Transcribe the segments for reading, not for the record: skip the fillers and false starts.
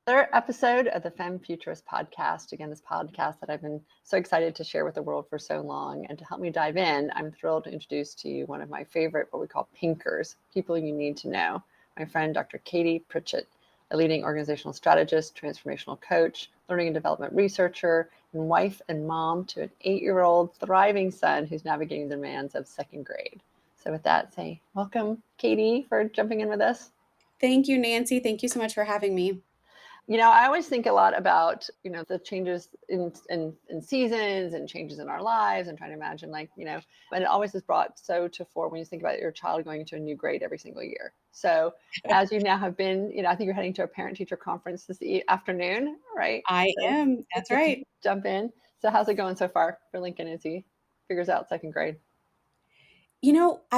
Another episode of the Femme Futurist podcast. Again, this podcast that I've been so excited to share with the world for so long. And to help me dive in, I'm thrilled to introduce to you one of my favorite, what we call pinkers, people you need to know. My friend, Dr. Katie Pritchett, a leading organizational strategist, transformational coach, learning and development researcher, and wife and mom to an 8-year-old thriving son who's navigating the demands of second grade. So with that, say welcome, Katie, for jumping in with us. Thank you, Nancy. Thank you so much for having me. I always think a lot about, the changes in seasons and changes in our lives and trying to imagine and it always is brought so to fore when you think about your child going into a new grade every single year. So as you now have been, I think you're heading to a parent teacher conference this afternoon, right? I So am. let's That's get to right. jump in. So how's it going so far for Lincoln as he figures out second grade? I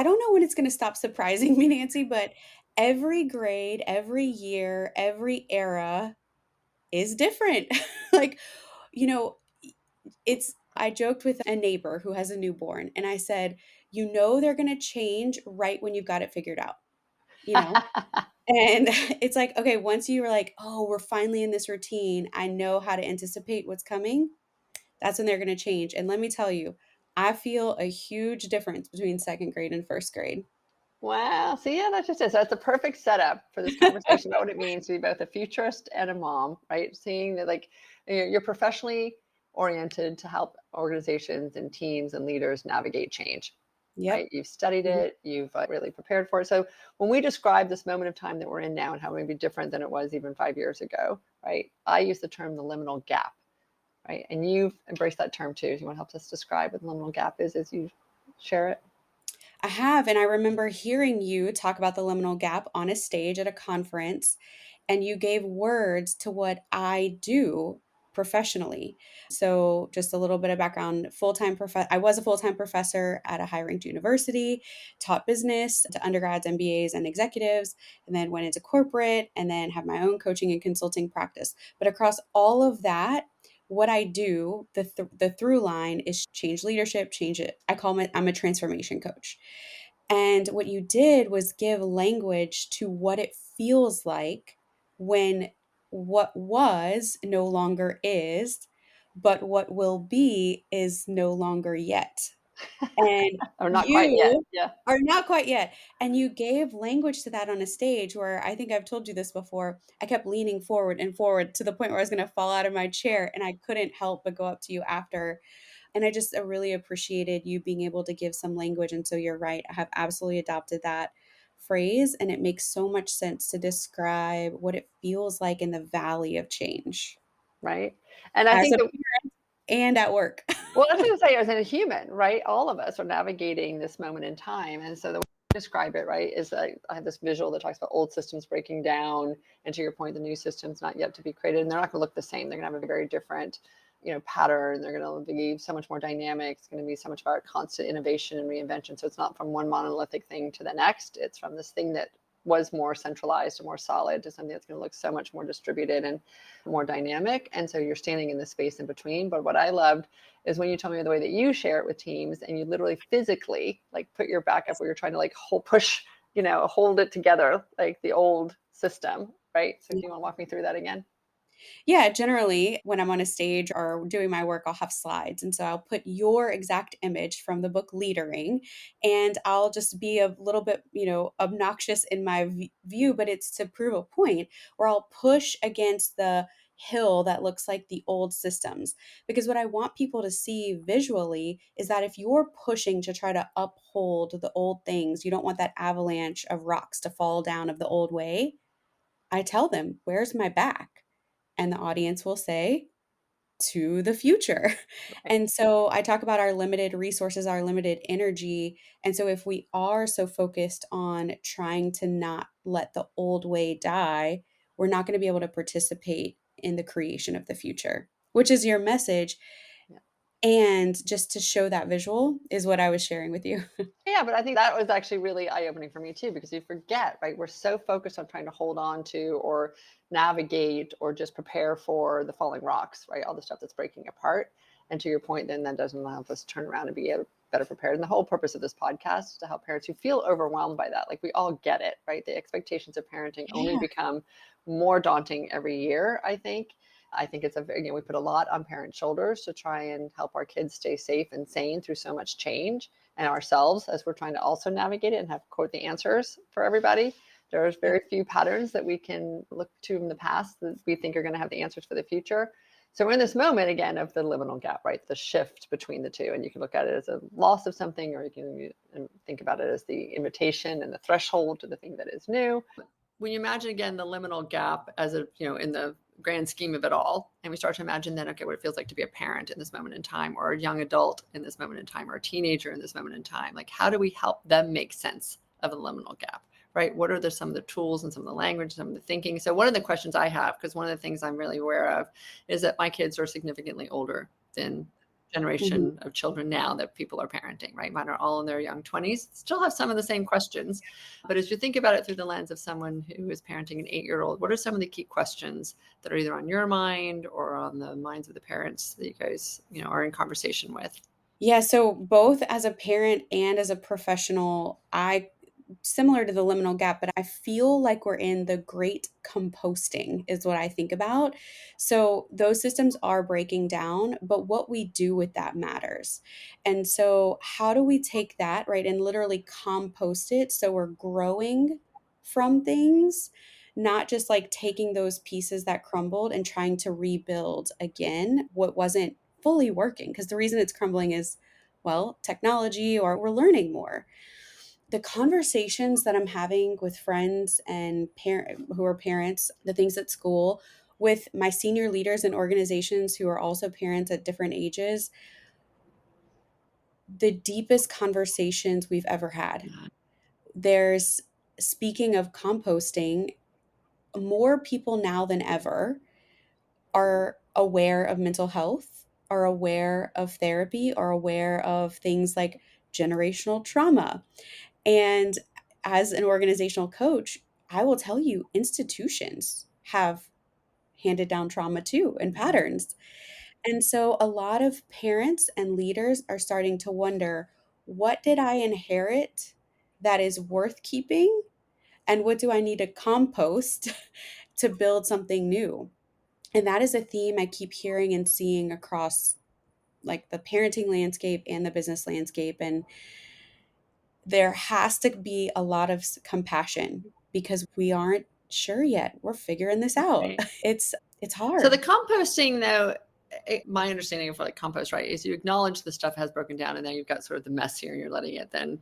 don't know when it's going to stop surprising me, Nancy, but every grade, every year, every era is different. like, you know, I joked with a neighbor who has a newborn, and I said, they're going to change right when you've got it figured out, you know? And it's like, okay, once you were like, oh, we're finally in this routine, I know how to anticipate what's coming. That's when they're going to change. And let me tell you, I feel a huge difference between second grade and first grade. Wow. See, yeah, that's just it. So that's a perfect setup for this conversation about what it means to be both a futurist and a mom, right? Seeing that you're professionally oriented to help organizations and teams and leaders navigate change, Yep. right? You've studied Mhm. it, you've really prepared for it. So when we describe this moment of time that we're in now and how it may be different than it was even 5 years ago, right? I use the term the liminal gap, right? And you've embraced that term too. Do you want to help us describe what the liminal gap is as you share it? I have. And I remember hearing you talk about the liminal gap on a stage at a conference, and you gave words to what I do professionally. So, just a little bit of background, I was a full-time professor at a high-ranked university, taught business to undergrads, MBAs, and executives, and then went into corporate and then have my own coaching and consulting practice. But across all of that, what I do, the through line is change leadership, change it. I'm a transformation coach. And what you did was give language to what it feels like when what was no longer is, but what will be is no longer yet. And Or not quite yet. you Yeah. are not quite yet. And you gave language to that on a stage where I think I've told you this before. I kept leaning forward and forward to the point where I was going to fall out of my chair. And I couldn't help but go up to you after. And I just really appreciated you being able to give some language. And so you're right. I have absolutely adopted that phrase. And it makes so much sense to describe what it feels like in the valley of change Right. And I as think a that, parent and at work. well, that's what I was going to say, as a human, right? All of us are navigating this moment in time. And so the way I describe it, right, is that I have this visual that talks about old systems breaking down. And to your point, the new systems not yet to be created. And they're not going to look the same. They're going to have a very different, pattern. They're going to be so much more dynamic. It's going to be so much about constant innovation and reinvention. So it's not from one monolithic thing to the next. It's from this thing that was more centralized and more solid to something that's going to look so much more distributed and more dynamic. And so you're standing in the space in between. But what I loved is when you told me the way that you share it with teams and you literally physically like put your back up where you're trying to like push, hold it together like the old system, right? So do you want to walk me through that again? Yeah, generally, when I'm on a stage or doing my work, I'll have slides. And so I'll put your exact image from the book Leadering, and I'll just be a little bit, obnoxious in my view, but it's to prove a point where I'll push against the hill that looks like the old systems. Because what I want people to see visually is that if you're pushing to try to uphold the old things, you don't want that avalanche of rocks to fall down of the old way. I tell them, where's my back? And the audience will say, to the future. Right. And so I talk about our limited resources, our limited energy. And so if we are so focused on trying to not let the old way die, we're not going to be able to participate in the creation of the future, which is your message. Yeah. And just to show that visual is what I was sharing with you. Yeah, but I think that was actually really eye-opening for me too, because you forget, right? We're so focused on trying to hold on to or navigate or just prepare for the falling rocks, right? All the stuff that's breaking apart. And to your point, then that doesn't allow us to turn around and be able better prepared. And the whole purpose of this podcast is to help parents who feel overwhelmed by that. Like, we all get it, right? The expectations of parenting only Yeah. become more daunting every year, I think. I think it's we put a lot on parents' shoulders to try and help our kids stay safe and sane through so much change, and ourselves as we're trying to also navigate it and have, quote, the answers for everybody. There's very few patterns that we can look to in the past that we think are going to have the answers for the future. So we're in this moment again of the liminal gap, right? The shift between the two. And you can look at it as a loss of something, or you can think about it as the invitation and the threshold to the thing that is new. When you imagine again the liminal gap as a, in the grand scheme of it all, and we start to imagine then, okay, what it feels like to be a parent in this moment in time, or a young adult in this moment in time, or a teenager in this moment in time, like, how do we help them make sense of a liminal gap? Right? What are some of the tools and some of the language, some of the thinking? So one of the questions I have, because one of the things I'm really aware of is that my kids are significantly older than Mhm. generation of children now that people are parenting, right? Mine are all in their young 20s, still have some of the same questions. But as you think about it through the lens of someone who is parenting an 8-year-old, what are some of the key questions that are either on your mind or on the minds of the parents that you guys, are in conversation with? Yeah, so both as a parent and as a professional, I similar to the liminal gap, but I feel like we're in the great composting is what I think about. So those systems are breaking down, but what we do with that matters. And so how do we take that, right, and literally compost it so we're growing from things, not just like taking those pieces that crumbled and trying to rebuild again what wasn't fully working, because the reason it's crumbling is, well, technology, or we're learning more. The conversations that I'm having with friends and who are parents, the things at school, with my senior leaders in organizations who are also parents at different ages, the deepest conversations we've ever had. There's, speaking of composting, more people now than ever are aware of mental health, are aware of therapy, are aware of things like generational trauma. And as an organizational coach, I will tell you, institutions have handed down trauma too and patterns. And so a lot of parents and leaders are starting to wonder, what did I inherit that is worth keeping? And what do I need to compost to build something new? And that is a theme I keep hearing and seeing across like the parenting landscape and the business landscape. And there has to be a lot of compassion because we aren't sure yet. We're figuring this out. Right. It's So the hard. composting, though, my understanding of like compost, right, is you acknowledge the stuff has broken down, and then you've got sort of the mess here, and you're letting it then,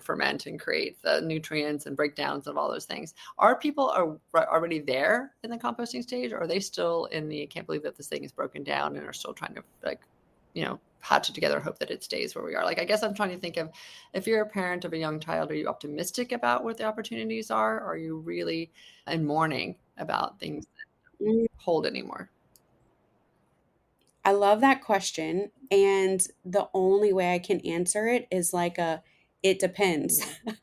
ferment and create the nutrients and breakdowns of all those things. Are people already there in the composting stage, or are they still in the can't believe that this thing is broken down and are still trying to like, patch it together, hope that it stays where we are? Like, I guess I'm trying to think of, if you're a parent of a young child, are you optimistic about what the opportunities are? Or are you really in mourning about things Mm, hold anymore? I love that question. And the only way I can answer it is like it depends. Yeah.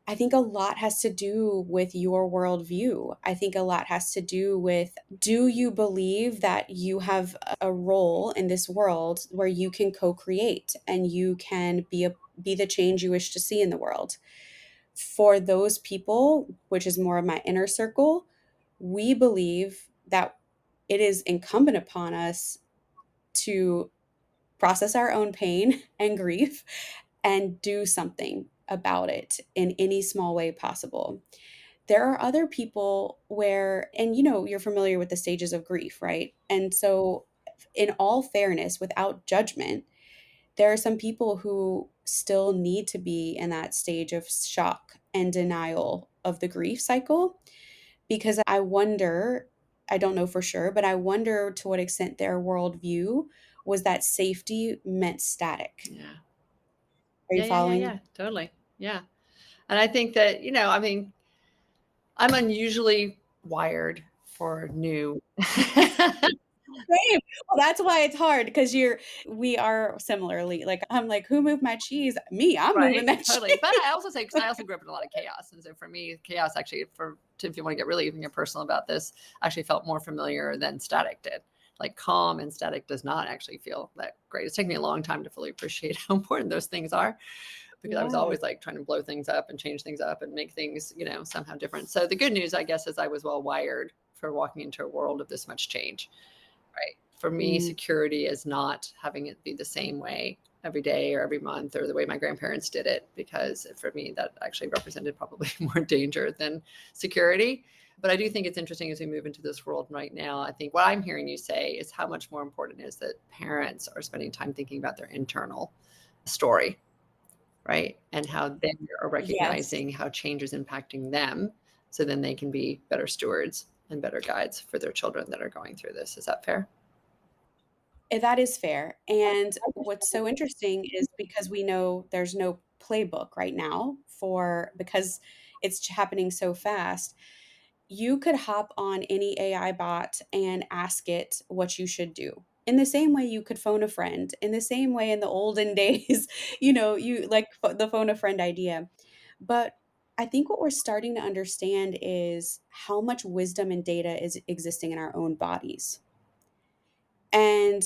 I think a lot has to do with your worldview. I think a lot has to do with, do you believe that you have a role in this world where you can co-create and you can be the change you wish to see in the world? For those people, which is more of my inner circle, we believe that it is incumbent upon us to process our own pain and grief and do something about it in any small way possible. There are other people where, and you're familiar with the stages of grief, right? And so, in all fairness, without judgment, there are some people who still need to be in that stage of shock and denial of the grief cycle, because I wonder, I don't know for sure, but I wonder to what extent their worldview was that safety meant static. Yeah. Are you Yeah, yeah, yeah, following? yeah. Totally. Yeah. And I think that, I mean, I'm unusually wired for new. Same. Well, that's why it's hard, because we are similarly like, I'm like, who moved my cheese? Me, I'm moving Right, that totally. But I cheese. also say, because I also grew up in a lot of chaos. And so for me, chaos actually, if you want to get really even personal about this, actually felt more familiar than static did. like calm and static does not actually feel that great. It's taken me a long time to fully appreciate how important those things are, because I was Yeah. always like trying to blow things up and change things up and make things, somehow different. So the good news, I guess, is I was well wired for walking into a world of this much change, right? For me, Mm, security is not having it be the same way every day or every month or the way my grandparents did it, because for me, that actually represented probably more danger than security. But I do think it's interesting as we move into this world right now. I think what I'm hearing you say is how much more important it is that parents are spending time thinking about their internal story, right? And how they are yes. recognizing how change is impacting them. So then they can be better stewards and better guides for their children that are going through this. Is that fair? That is fair. And what's so interesting is because we know there's no playbook right now for because it's happening so fast. You could hop on any AI bot and ask it what you should do. In the same way you could phone a friend, in the same way in the olden days, you like the phone a friend idea. But I think what we're starting to understand is how much wisdom and data is existing in our own bodies. And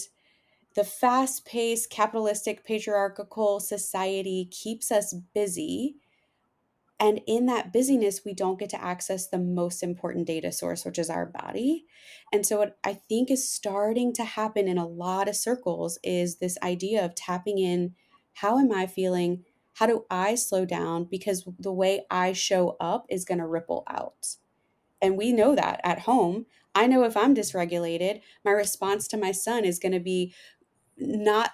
the fast paced, capitalistic, patriarchal society keeps us busy. And in that busyness, we don't get to access the most important data source, which is our body. And so, what I think is starting to happen in a lot of circles is this idea of tapping in, how am I feeling? How do I slow down? Because the way I show up is going to ripple out. And we know that at home. I know if I'm dysregulated, my response to my son is going to be not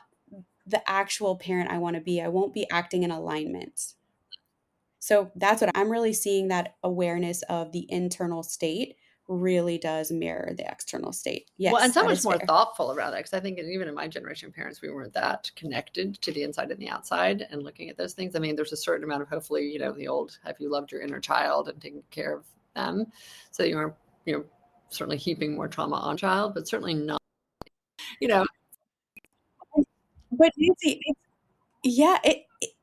the actual parent I want to be. I won't be acting in alignment. So that's what I'm really seeing, that awareness of the internal state really does mirror the external state. Well, and Yes, so that much is more fair. thoughtful around it, because I think even in my generation of parents, we weren't that connected to the inside and the outside and looking at those things. I mean, there's a certain amount of, hopefully, the old, have you loved your inner child and taken care of them? So you aren't, certainly heaping more trauma on child, but certainly not, you know, But Nancy, yeah,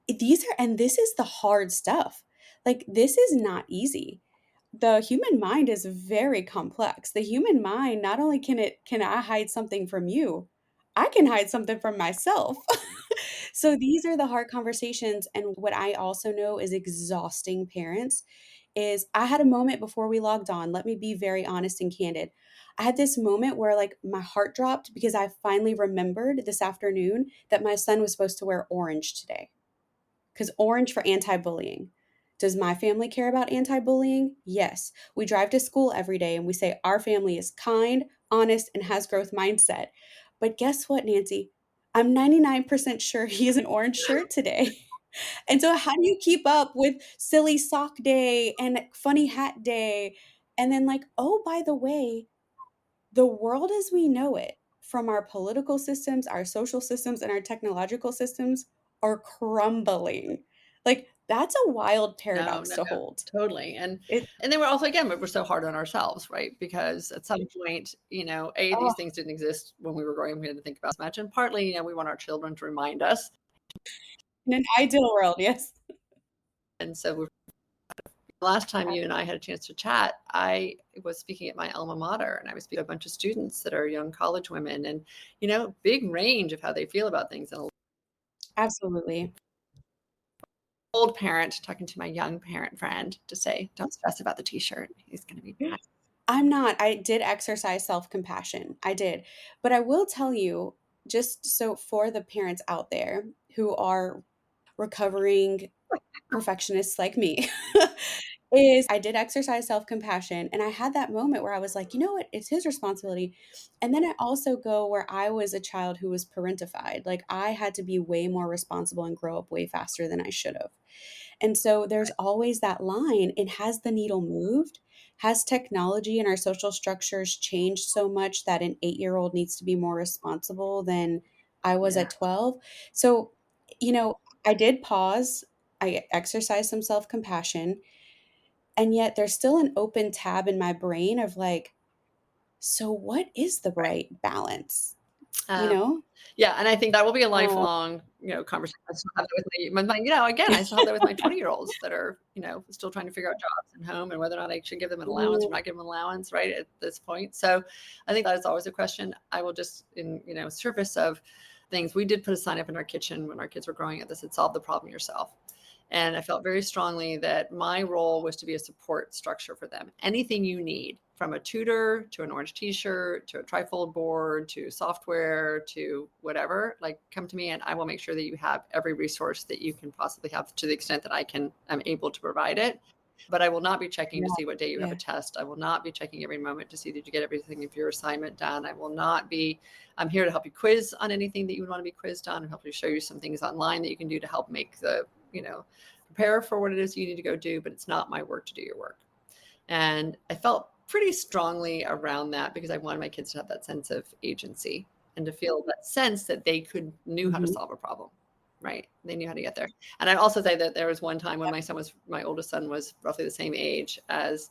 these are, and this is the hard stuff. Like, this is not easy. The human mind is very complex. The human mind, not only can I hide something from you, I can hide something from myself. So these are the hard conversations. And what I also know is exhausting parents is, I had a moment before we logged on. Let me be very honest and candid. I had this moment where like my heart dropped because I finally remembered this afternoon that my son was supposed to wear orange today, because orange for anti-bullying. Does my family care about anti-bullying? Yes. We drive to school every day and we say our family is kind, honest, and has growth mindset. But guess what, Nancy? I'm 99% sure he has an orange shirt today. And so how do you keep up with silly sock day and funny hat day? And then like, oh, by the way, the world as we know it, from our political systems, our social systems, and our technological systems, are crumbling. Like, that's a wild no, paradox no, to no, hold. totally. And It and then we're also, again, we're so hard on ourselves, right? Because at some point, oh, these things didn't exist when we were growing. We had to think about as much, and partly, we want our children to remind us. in an ideal world, yes. And so last time you and I had a chance to chat, I was speaking at my alma mater, and I was speaking to a bunch of students that are young college women, and big range of how they feel about things. And an Absolutely. old parent talking to my young parent friend to say, "Don't stress about the t-shirt. He's going to be fine." I'm not. I did exercise self-compassion. I did. But I will tell you, just so for the parents out there who are recovering perfectionists like me, is I did exercise self-compassion, and I had that moment where I was like, "You know what? It's his responsibility." And then I also go where I was a child who was parentified. Like, I had to be way more responsible and grow up way faster than I should have. And so there's always that line. And has the needle moved? Has technology and our social structures changed so much that an 8-year-old needs to be more responsible than I was Yeah. at 12? So, I did pause. I exercised some self compassion. And yet there's still an open tab in my brain of like, so what is the Right. right balance? you Um, know? yeah, and I think that will be a Oh, lifelong, conversation. I still have that with again, I still have that with my 20-year-olds that are, still trying to figure out jobs and home and whether or not I should give them an allowance or mm, not give them an allowance, right, at this point. So I think that is always a question. I will just, in, surface of things, we did put a sign up in our kitchen when our kids were growing up that said, solve the problem yourself. And I felt very strongly that my role was to be a support structure for them. Anything you need, from a tutor to an orange t-shirt to a trifold board to software to whatever, like, come to me and I will make sure that you have every resource that you can possibly have to the extent that I'm able to provide it. But I will not be checking yeah, to see what day you have a yeah, test. I will not be checking every moment to see that you get everything of your assignment done. I'm here to help you quiz on anything that you would want to be quizzed on and help you show you some things online that you can do to help make prepare for what it is you need to go do, but it's not my work to do your work. And I felt pretty strongly around that because I wanted my kids to have that sense of agency and to feel that sense that they knew how to mhm, solve a problem, right? They knew how to get there. And I also say that there was one time when my oldest son was roughly the same age as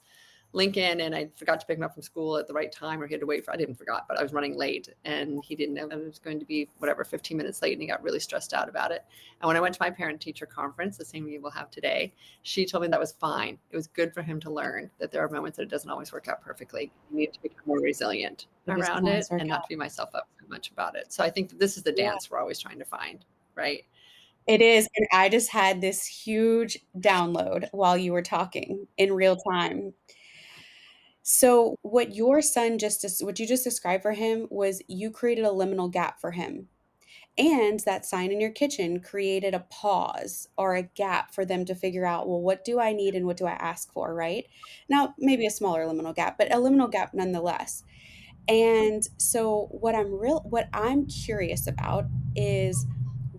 Lincoln, and I forgot to pick him up from school at the right time, or he had to wait I didn't forgot, but I was running late and he didn't know it was going to be 15 minutes late, and he got really stressed out about it. And when I went to my parent teacher conference, the same we will have today, she told me that was fine. It was good for him to learn that there are moments that it doesn't always work out perfectly. You need to become more resilient it doesn't around always it work and not out. to beat myself up so much about it. So I think that this is the Yeah, dance we're always trying to find, right? it is, and I just had this huge download while you were talking in real time. So, what you just described for him was you created a liminal gap for him. And that sign in your kitchen created a pause or a gap for them to figure out, well, what do I need and what do I ask for, right? Now, maybe a smaller liminal gap, but a liminal gap nonetheless. And so what I'm curious about is,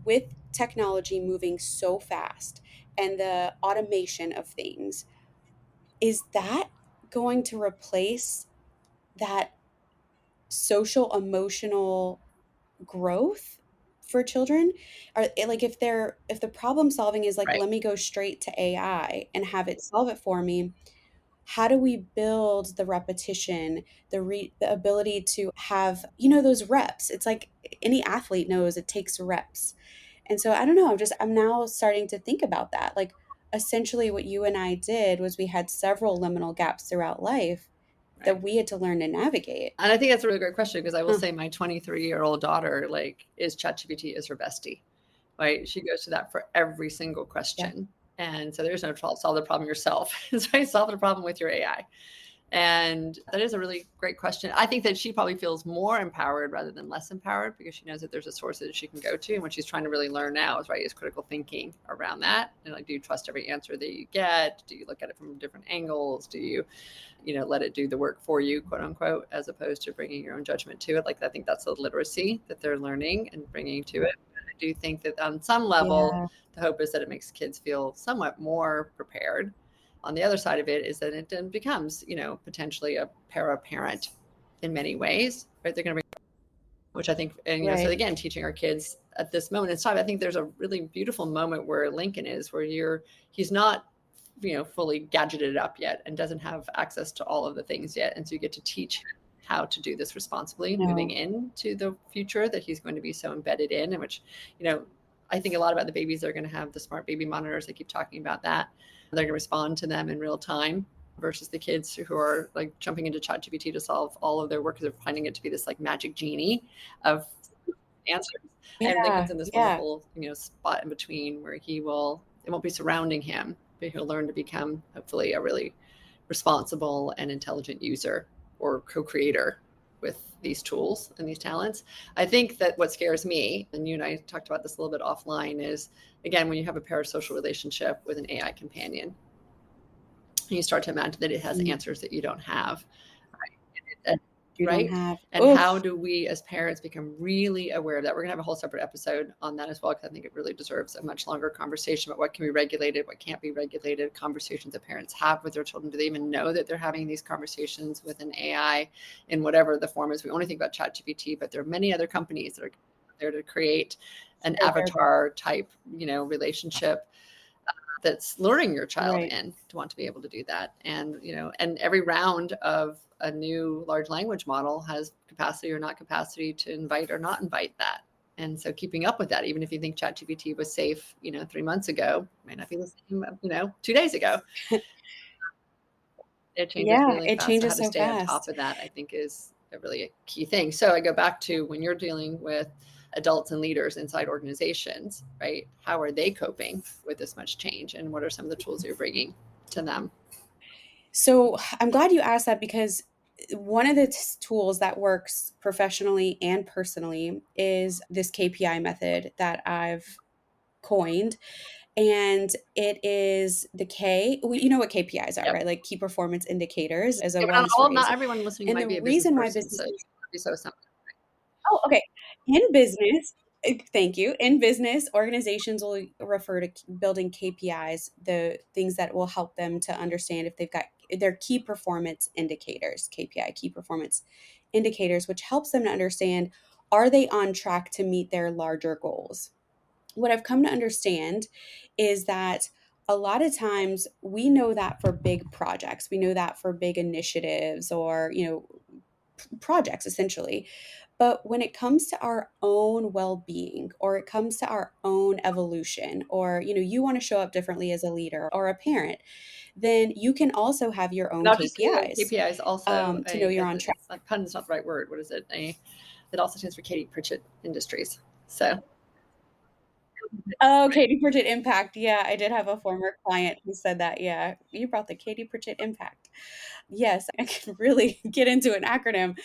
with technology moving so fast and the automation of things, is that going to replace that social emotional growth for children? Or like, if the problem solving is like, Right. let me go straight to AI and have it solve it for me, how do we build the repetition, the ability to have, those reps? It's like any athlete knows it takes reps. And so I don't know, I'm now starting to think about that. Like, essentially what you and I did was we had several liminal gaps throughout life that Right. we had to learn to navigate. And I think that's a really great question because I will Huh. say my 23-year-old daughter, like, is ChatGPT is her bestie, right? She goes to that for every single Yeah. question. And so there's no solve the problem yourself. It's right, solve the problem with your AI. And that is a really great question. I think that she probably feels more empowered rather than less empowered because she knows that there's a source that she can go to. And what she's trying to really learn now is critical thinking around that. And like, do you trust every answer that you get? Do you look at it from different angles? Do you, let it do the work for you, quote unquote, as opposed to bringing your own judgment to it? Like, I think that's the literacy that they're learning and bringing to it. But I do think that on some level, Yeah. the hope is that it makes kids feel somewhat more prepared. On the other side of it is that it then becomes, potentially a para-parent in many ways, right? They're going to bring, which I think, and, so Right. again, teaching our kids at this moment in time, I think there's a really beautiful moment where Lincoln is, where he's not, fully gadgeted up yet and doesn't have access to all of the things yet. And so you get to teach him how to do this responsibly moving No. into the future that he's going to be so embedded in, and which, I think a lot about the babies that are going to have the smart baby monitors. They keep talking about that. They're going to respond to them in real time versus the kids who are like jumping into ChatGPT to solve all of their work because they're finding it to be this like magic genie of answers. And Lincoln's Yeah. in this Yeah. wonderful, spot in between where it won't be surrounding him, but he'll learn to become hopefully a really responsible and intelligent user or co-creator with these tools and these talents. I think that what scares me, and you and I talked about this a little bit offline, is again, when you have a parasocial relationship with an AI companion, you start to imagine that it has Mm. answers that you don't have. And, You don't right? have. And Oof. how do we as parents become really aware of that? We're going to have a whole separate episode on that as well, because I think it really deserves a much longer conversation about what can be regulated, what can't be regulated, conversations that parents have with their children. Do they even know that they're having these conversations with an AI in whatever the form is? We only think about ChatGPT, but there are many other companies that are there to create an So they're avatar type, relationship that's luring your child Right. in to want to be able to do that. And, and every round of a new large language model has capacity or not capacity to invite or not invite that. And so keeping up with that, even if you think ChatGPT was safe, 3 months ago, may not be the same, 2 days ago. It changes Yeah, really it fast. So how changes to so stay on top fast. of that, I think, is a really a key thing. So I go back to when you're dealing with adults and leaders inside organizations, right? How are they coping with this much change, and what are some of the tools you're bringing to them? So I'm glad you asked that because one of the tools that works professionally and personally is this KPI method that I've coined. And it is the K, well, you know what KPIs are, Yep. right? Like key performance indicators as a Yeah, but wellness phrase. not everyone listening And might the be a business reason why person, so businesses, be so simple. oh, okay. In business, thank you. In business, organizations will refer to building KPIs, the things that will help them to understand if they've got their key performance indicators, KPI, key performance indicators, which helps them to understand, are they on track to meet their larger goals? What I've come to understand is that a lot of times we know that for big projects, we know that for big initiatives or, projects essentially. But when it comes to our own well-being or it comes to our own evolution or, you want to show up differently as a leader or a parent, then you can also have your And own I'll just say that KPIs KPI is also to know you're on track. it's not pun is not the right word. What is it? It also stands for Katie Pritchett Industries. So Oh, Katie Pritchett impact. Yeah, I did have a former client who said that. Yeah, you brought the Katie Pritchett impact. Yes, I can really get into an acronym.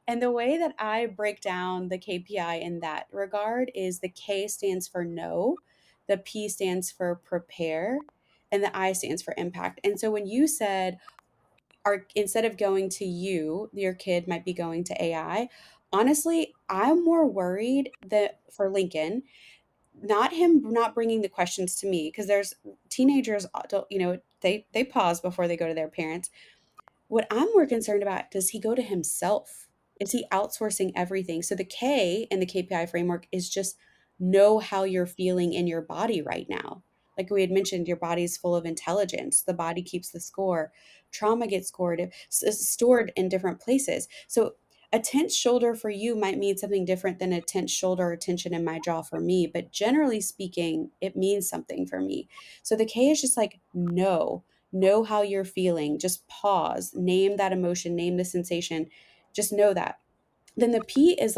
And the way that I break down the KPI in that regard is the K stands for no, the P stands for prepare, and the I stands for impact. And so when you said, are instead of going to you, your kid might be going to AI. Honestly, I'm more worried that for Lincoln, not him not bringing the questions to me because there's teenagers, they pause before they go to their parents. What I'm more concerned about, does he go to himself? Is he outsourcing everything? So the K in the KPI framework is just know how you're feeling in your body right now. Like we had mentioned, your body's full of intelligence. The body keeps the score. Trauma gets stored in different places. So a tense shoulder for you might mean something different than a tense shoulder or tension in my jaw for me. But generally speaking, it means something for me. So the K is just like, no, know how you're feeling, just pause, name that emotion, name the sensation, just know that. Then the P is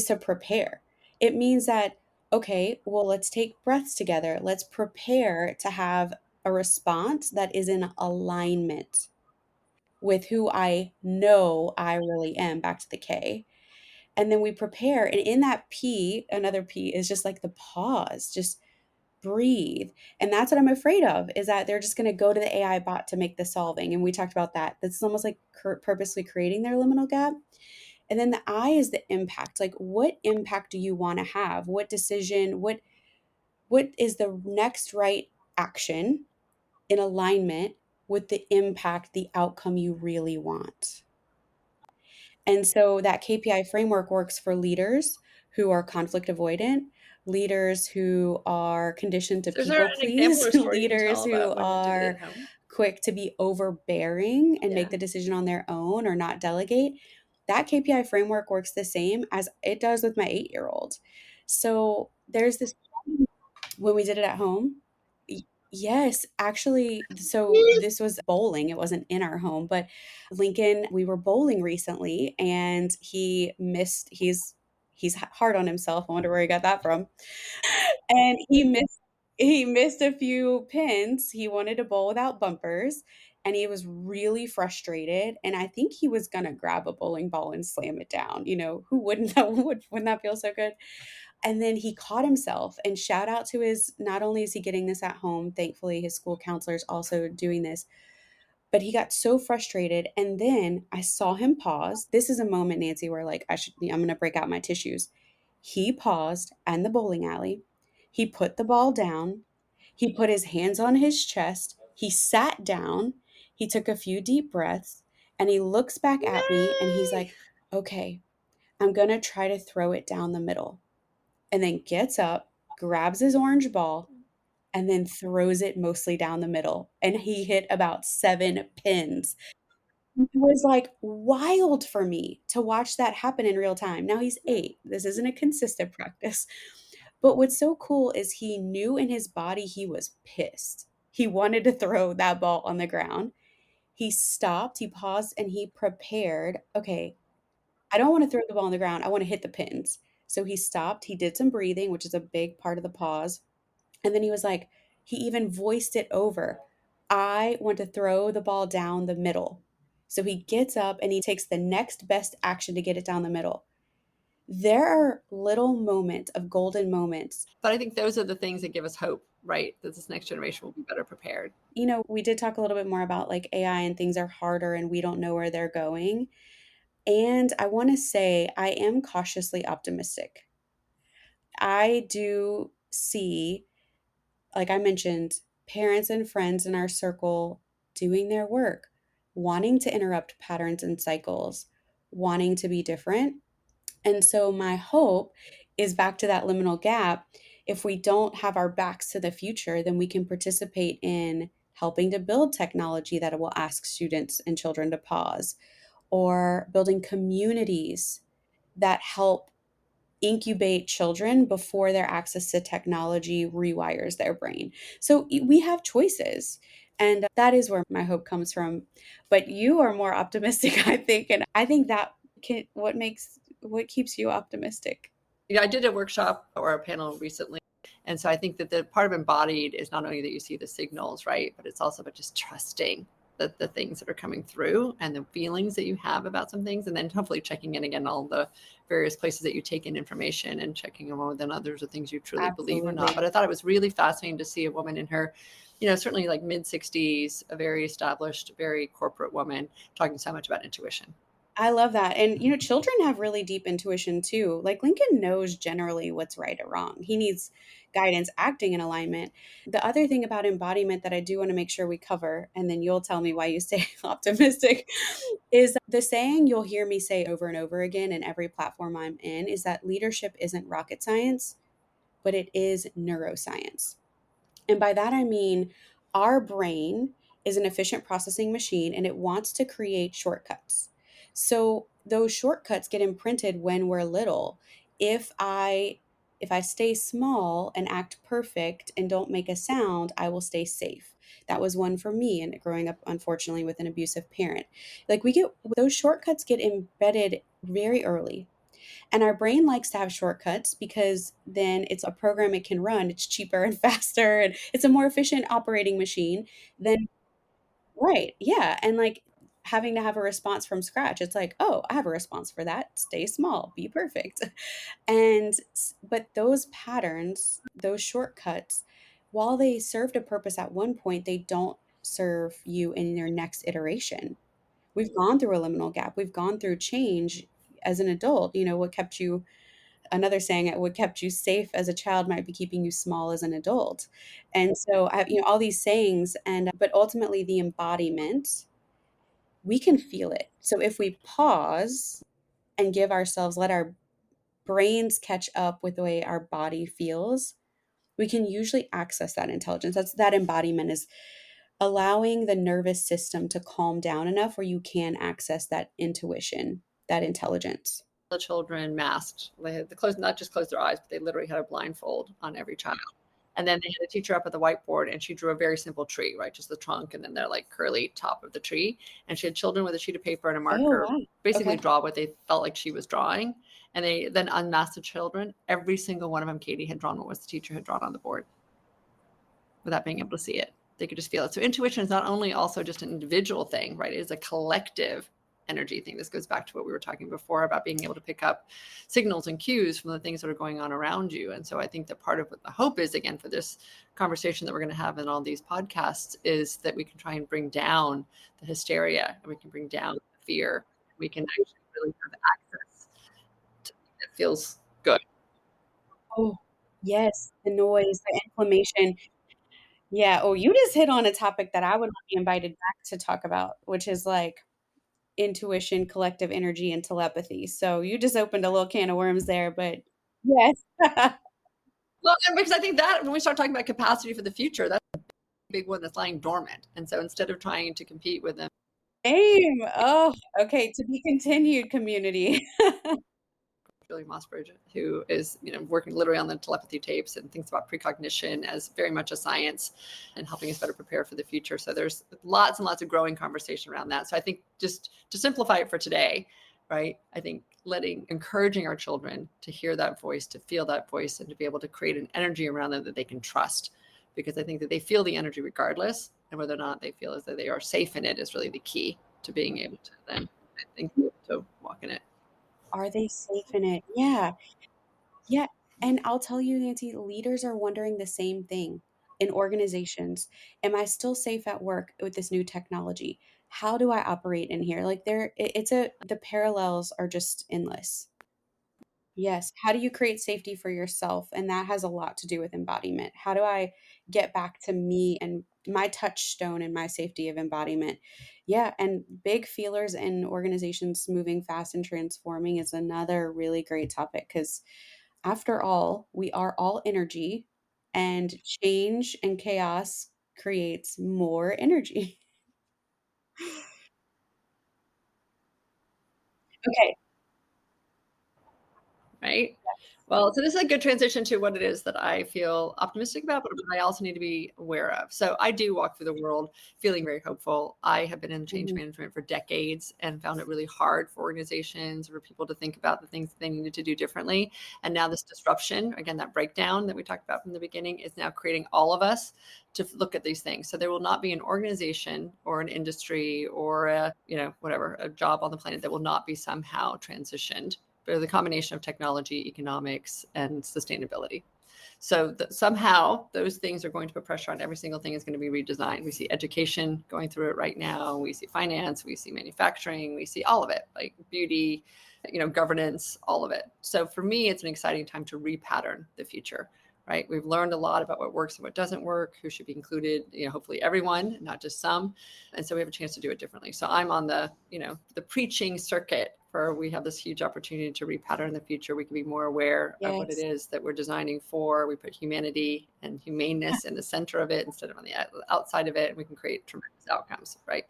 to prepare. It means that, okay, well, let's take breaths together, let's prepare to have a response that is in alignment with who I know I really am, back to the K. And then we prepare, and in that P, another P is just like the pause, just breathe. And that's what I'm afraid of, is that they're just going to go to the AI bot to make the solving. And we talked about that. That's almost like purposely creating their liminal gap. And then the I is the impact. Like, what impact do you want to have? What decision, what is the next right action in alignment with the impact, the outcome you really want? And so that KPI framework works for leaders who are conflict avoidant, leaders who are conditioned to is there people an example or please, story you can leaders tell who about when you did it are at home? quick to be overbearing and make Yeah. the decision on their own or not delegate. That KPI framework works the same as it does with my 8-year-old. So there's this, when we did it at home. Yes, actually, so this was bowling. It wasn't in our home, but Lincoln, we were bowling recently and he missed he's hard on himself. I wonder where he got that from. And he missed a few pins. He wanted to bowl without bumpers and he was really frustrated and I think he was going to grab a bowling ball and slam it down. Who wouldn't that wouldn't that feel so good? And then he caught himself, and shout out to his, not only is he getting this at home, thankfully his school counselor is also doing this, but he got so frustrated. And then I saw him pause. This is a moment, Nancy, where like I'm going to break out my tissues. He paused in the bowling alley. He put the ball down. He put his hands on his chest. He sat down. He took a few deep breaths and he looks back at me and he's Yay! like, okay, I'm going to try to throw it down the middle, and then gets up, grabs his orange ball, and then throws it mostly down the middle, and he hit about 7 pins. It was, like, wild for me to watch that happen in real time. Now he's 8. This isn't a consistent practice, but what's so cool is he knew in his body he was pissed. He wanted to throw that ball on the ground. He stopped, he paused, and he prepared, "Okay, I don't wanna throw the ball on the ground, I wanna hit the pins." So he stopped, he did some breathing, which is a big part of the pause, and then he was like he even voiced it over, "I want to throw the ball down the middle." So he gets up and he takes the next best action to get it down the middle. There are little moments of golden moments. But I think those are the things that give us hope, right? That this next generation will be better prepared. We did talk a little bit more about, like, AI and things are harder and we don't know where they're going, and I wanna say I am cautiously optimistic. I do see, like I mentioned, parents and friends in our circle doing their work, wanting to interrupt patterns and cycles, wanting to be different. And so, my hope is back to that liminal gap. If we don't have our backs to the future, then we can participate in helping to build technology that will ask students and children to pause, or building communities that help incubate children before their access to technology rewires their brain. So we have choices. And that is where my hope comes from. But you are more optimistic, I think. And I think that what keeps you optimistic? Yeah, I did a workshop or a panel recently. And so I think that the part of embodied is not only that you see the signals, right? But it's also about just trusting the things that are coming through and the feelings that you have about some things. And then hopefully checking in again all the various places that you take in information and checking them whether or not there's the things you truly believe or not. Absolutely. But I thought it was really fascinating to see a woman in her, certainly like mid 60s, a very established, very corporate woman talking so much about intuition. I love that. And, children have really deep intuition too. Like Lincoln knows generally what's right or wrong. He needs guidance acting in alignment. The other thing about embodiment that I do want to make sure we cover, and then you'll tell me why you stay optimistic, is the saying you'll hear me say over and over again in every platform I'm in is that leadership isn't rocket science, but it is neuroscience. And by that, I mean our brain is an efficient processing machine and it wants to create shortcuts. So those shortcuts get imprinted when we're little. If I if I stay small and act perfect and don't make a sound, I will stay safe. That was one for me and growing up unfortunately with an abusive parent. Like we get those shortcuts get embedded very early. And our brain likes to have shortcuts because then it's a program it can run. It's cheaper and faster, and it's a more efficient operating machine than right. Yeah. And like having to have a response from scratch. It's like, oh, I have a response for that. Stay small, be perfect. But those patterns, those shortcuts, while they served a purpose at one point, they don't serve you in your next iteration. We've gone through a liminal gap. We've gone through change as an adult. What kept you another saying, what kept you safe as a child might be keeping you small as an adult. And so I have, all these sayings but ultimately the embodiment, we can feel it. So if we pause and let our brains catch up with the way our body feels, we can usually access that intelligence. That embodiment is allowing the nervous system to calm down enough where you can access that intuition, that intelligence. The children masked. They had to close, not just close their eyes, but they literally had a blindfold on every child. And then they had a teacher up at the whiteboard and she drew a very simple tree, right? Just the trunk and then their like curly top of the tree. And she had children with a sheet of paper and a Oh, marker wow. basically Okay. draw what they felt like she was drawing. And they then unmasked the children. Every single one of them, Katie, had drawn what was the teacher had drawn on the board without being able to see it. They could just feel it. So intuition is not only also just an individual thing, right? It is a collective energy thing. This goes back to what we were talking before about being able to pick up signals and cues from the things that are going on around you. And so I think that part of what the hope is, again, for this conversation that we're going to have in all these podcasts is that we can try and bring down the hysteria and we can bring down the fear. We can actually really have access to something that feels good. Oh, yes, the noise, the inflammation. Yeah, oh, you just hit on a topic that I would be invited back to talk about, which is, like, intuition, collective energy, and telepathy. So you just opened a little can of worms there, but yes. Well, and because I think that when we start talking about capacity for the future, that's a big one that's lying dormant. And so instead of trying to compete with them, Same. Oh, okay, to be continued, community. Julie Mossbridge, who is, working literally on the telepathy tapes and thinks about precognition as very much a science and helping us better prepare for the future. So there's lots and lots of growing conversation around that. So I think just to simplify it for today, right? I think encouraging our children to hear that voice, to feel that voice, and to be able to create an energy around them that they can trust. Because I think that they feel the energy regardless, and whether or not they feel as though they are safe in it is really the key to being able to then, I think, to walk in it. Are they safe in it? Yeah. Yeah, and I'll tell you, Nancy, leaders are wondering the same thing in organizations. Am I still safe at work with this new technology? How do I operate in here? Like it's the parallels are just endless. Yes. How do you create safety for yourself? And that has a lot to do with embodiment. How do I get back to me and my touchstone and my safety of embodiment? Yeah. And big feelers in organizations moving fast and transforming is another really great topic because after all, we are all energy, and change and chaos creates more energy. Okay. Right? Well, so this is a good transition to what it is that I feel optimistic about, but what I also need to be aware of. So I do walk through the world feeling very hopeful. I have been in change Mhm. management for decades and found it really hard for organizations or people to think about the things that they needed to do differently. And now this disruption, again, that breakdown that we talked about from the beginning, is now creating all of us to look at these things. So there will not be an organization or an industry or whatever, a job on the planet that will not be somehow transitioned, but the combination of technology, economics, and sustainability. So somehow those things are going to put pressure on every single thing is going to be redesigned. We see education going through it right now. We see finance, we see manufacturing, we see all of it, like beauty, governance, all of it. So for me, it's an exciting time to repattern the future. Right. We've learned a lot about what works and what doesn't work, who should be included, hopefully everyone, not just some. And so we have a chance to do it differently. So I'm on the preaching circuit for we have this huge opportunity to repattern the future. We can be more aware of what it Yes. is that we're designing for. We put humanity and humaneness in the center of it instead of on the outside of it, and we can create tremendous outcomes. Right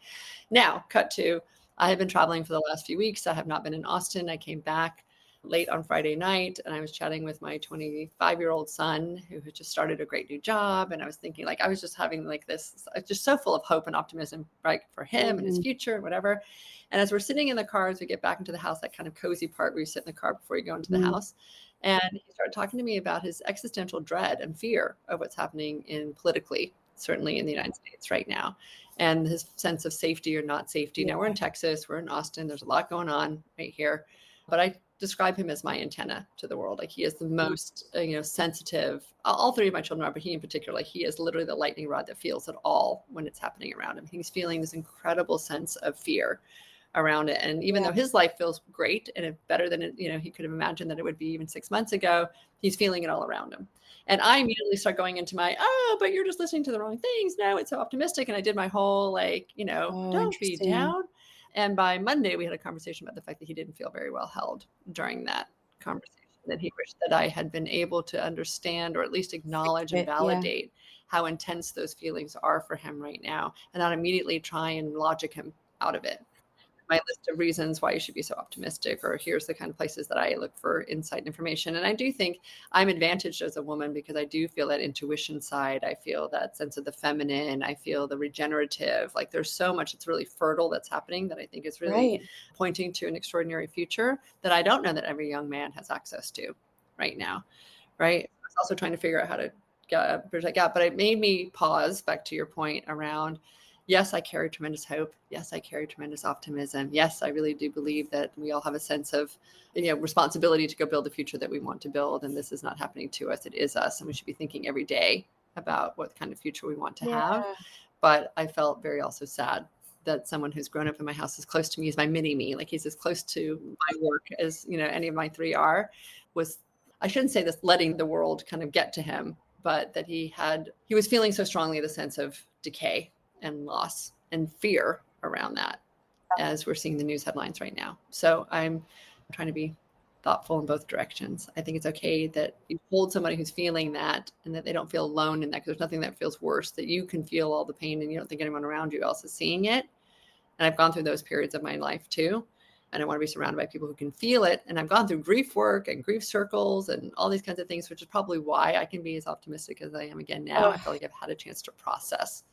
now, cut to I have been traveling for the last few weeks. I have not been in Austin. I came back late on Friday night and I was chatting with my 25-year-old son who had just started a great new job. And I was thinking I was just having this, just so full of hope and optimism, right, for him and his Mhm. future and whatever. And as we're sitting in the car, as we get back into the house, that kind of cozy part where you sit in the car before you go into the Mhm. house. And he started talking to me about his existential dread and fear of what's happening politically, certainly in the United States right now, and his sense of safety or not safety. Yeah. Now we're in Texas, we're in Austin, there's a lot going on right here. But I describe him as my antenna to the world. Like he is the most, sensitive. All three of my children are, but he in particular, like he is literally the lightning rod that feels it all when it's happening around him. He's feeling this incredible sense of fear around it. And even though Yeah. his life feels great and better than he could have imagined that it would be even 6 months ago, he's feeling it all around him. And I immediately start going into but you're just listening to the wrong things. No, it's so optimistic. And I did my whole Oh, don't be interesting. down. And by Monday, we had a conversation about the fact that he didn't feel very well held during that conversation, that he wished that I had been able to understand or at least acknowledge and Yeah. validate how intense those feelings are for him right now and not immediately try and logic him out of it. My list of reasons why you should be so optimistic, or here's the kind of places that I look for insight and information. And I do think I'm advantaged as a woman because I do feel that intuition side. I feel that sense of the feminine. I feel the regenerative. Like there's so much that's really fertile that's happening that I think is really Right. pointing to an extraordinary future that I don't know that every young man has access to right now. Right. I was also trying to figure out how to bridge that gap, but it made me pause back to your point around yes, I carry tremendous hope. Yes, I carry tremendous optimism. Yes, I really do believe that we all have a sense of, responsibility to go build the future that we want to build. And this is not happening to us. It is us. And we should be thinking every day about what kind of future we want to Yeah. have. But I felt very also sad that someone who's grown up in my house as close to me as my mini me, like he's as close to my work as, any of my three are, was, I shouldn't say this, letting the world kind of get to him, but that he was feeling so strongly the sense of decay and loss and fear around that as we're seeing the news headlines right now. So I'm trying to be thoughtful in both directions. I think it's okay that you hold somebody who's feeling that and that they don't feel alone in that, because there's nothing that feels worse, that you can feel all the pain and you don't think anyone around you else is seeing it. And I've gone through those periods of my life too. And I want to be surrounded by people who can feel it. And I've gone through grief work and grief circles and all these kinds of things, which is probably why I can be as optimistic as I am again now. I feel like I've had a chance to process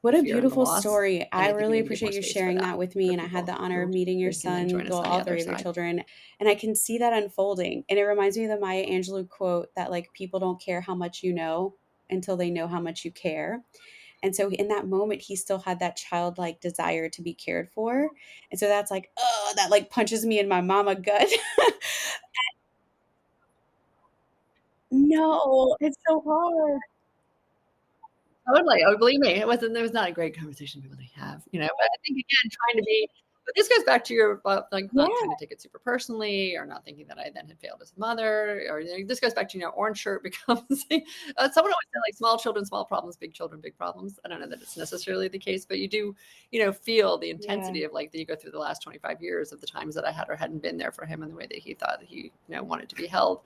What the a fear and the beautiful loss. story. And I I think we really need to give more appreciate you space for sharing that that with me. for And I had the people honor of who meeting your can then join son, us well, on the all other three of your side. children. And I can see that unfolding. And it reminds me of the Maya Angelou quote that like people don't care how much you know until they know how much you care. And so in that moment, he still had that childlike desire to be cared for. And so that's like, oh, that like punches me in my mama gut. No, it's so hard. Totally. Oh, believe me, there was not a great conversation people to have, you know. But I think again, trying to be, but this goes back to your like not Yeah. trying to take it super personally, or not thinking that I then had failed as a mother, or you know, this goes back to, you know, orange shirt becomes someone always said like small children, small problems, big children, big problems. I don't know that it's necessarily the case, but you do, you know, feel the Yeah. intensity of like that you go through the last 25 years of the times that I had or hadn't been there for him in the way that he thought that he, you know, wanted to be held.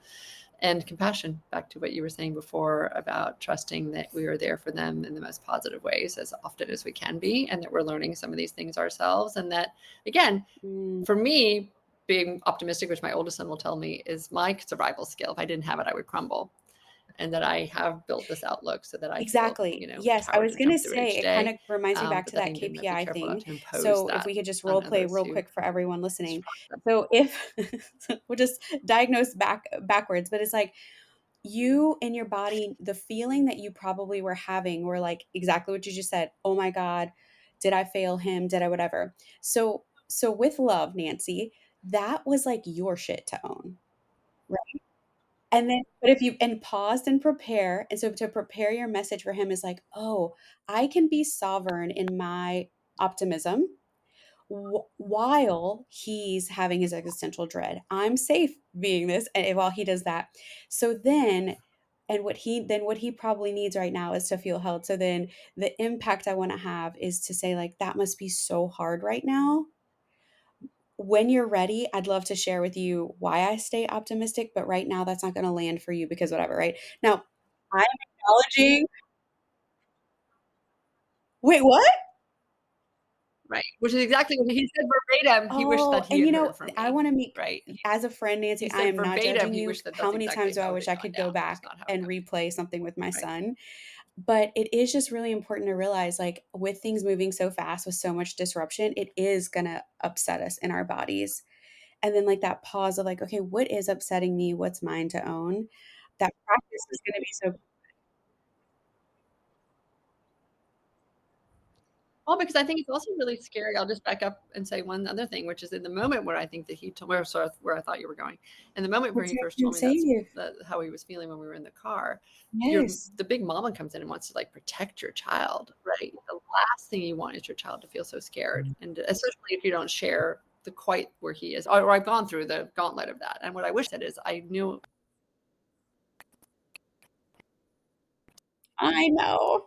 And compassion, back to what you were saying before about trusting that we are there for them in the most positive ways as often as we can be, and that we're learning some of these things ourselves. And that, again, Mm. for me, being optimistic, which my oldest son will tell me is my survival skill. If I didn't have it, I would crumble. And that I have built this outlook so that I feel, you Exactly. know, Yes, I empowered was to gonna jump through it say each it kind day. of reminds me back But to that that thing to be KPI careful not thing. to impose So if that we could just role on play others real who quick for everyone listening. struggle with them. So if we'll just diagnose backwards, but it's like you in your body, the feeling that you probably were having were like exactly what you just said. Oh my God, did I fail him? Did I whatever? So with love, Nancy, that was like your shit to own. Right. And then, but if you and paused and prepare, and so to prepare your message for him is like, oh, I can be sovereign in my optimism while he's having his existential dread. I'm safe being this, and while he does that. So then, and what he probably needs right now is to feel held. So then the impact I want to have is to say like that must be so hard right now. When you're ready, I'd love to share with you why I stay optimistic, but right now that's not going to land for you because whatever, right? Now, I'm acknowledging. Wait, what? Right. Which is exactly what he said verbatim. He wished Oh, that he and had you heard know, from I me. want to make Right. as a friend, He Nancy, I said am not verbatim, judging he you. wished that How that's many exactly times do I how it wish had I gone could go down, which is back not how it and happened. replay something with my Right. son? But it is just really important to realize like with things moving so fast with so much disruption, it is going to upset us in our bodies. And then like that pause of like, okay, what is upsetting me? What's mine to own? That practice is going to be so. Well, because I think it's also really scary. I'll just back up and say one other thing, which is in the moment where I think that he told where, sort of where I thought you were going, in the moment where What's he that first going told to me say to you? how he was feeling when we were in the car, Yes. the big mama comes in and wants to like protect your child, right? The last thing you want is your child to feel so scared, and especially if you don't share the quite where he is. Or I've gone through the gauntlet of that, and what I wish I said is I knew I know.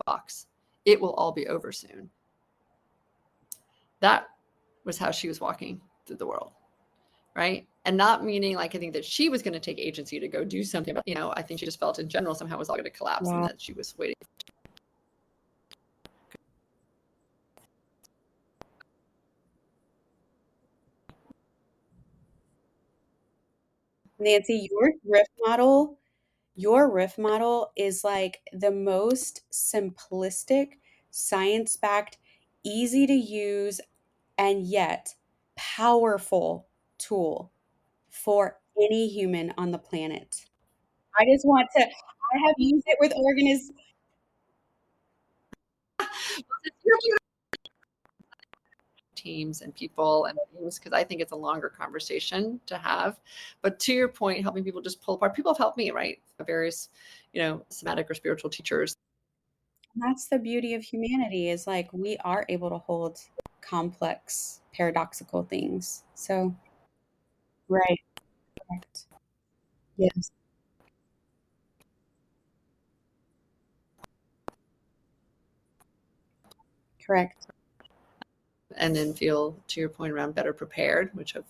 box. It will all be over soon. That was how she was walking through the world, right? And not meaning like I think that she was going to take agency to go do something, but you know, I think she just felt in general somehow it was all going to collapse and Wow. that she was waiting. Nancy, your riff model is like the most simplistic, science-backed, easy to use, and yet powerful tool for any human on the planet. I just want to I have used it with organis teams and people and things, because I think it's a longer conversation to have. But to your point, helping people just pull apart. People have helped me, right? Various, somatic or spiritual teachers. That's the beauty of humanity is like we are able to hold complex, paradoxical things. So, right, correct. Yes, correct. And then feel, to your point, around better prepared, which have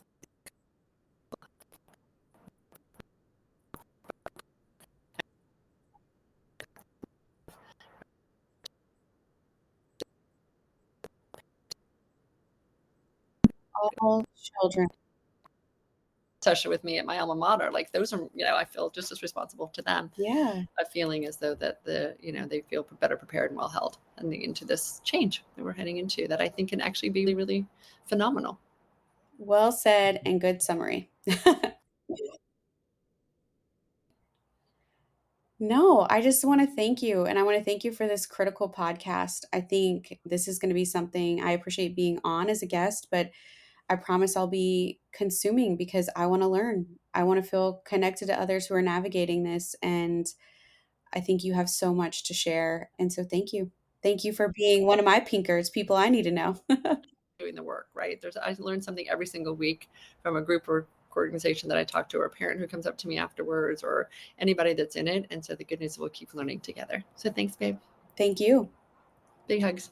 All children. especially with me at my alma mater, like those are, I feel just as responsible to them Yeah. of feeling as though that they feel better prepared and well held and into this change that we're heading into, that I think can actually be really, really phenomenal. Well said and good summary. No, I just want to thank you. And I want to thank you for this critical podcast. I think this is going to be something I appreciate being on as a guest, but I promise I'll be consuming because I want to learn. I want to feel connected to others who are navigating this. And I think you have so much to share. And so thank you. Thank you for being one of my pinkers, people I need to know. Doing the work, right? I learn something every single week from a group or organization that I talk to, or a parent who comes up to me afterwards, or anybody that's in it. And so the good news, we'll keep learning together. So thanks, babe. Thank you. Big hugs.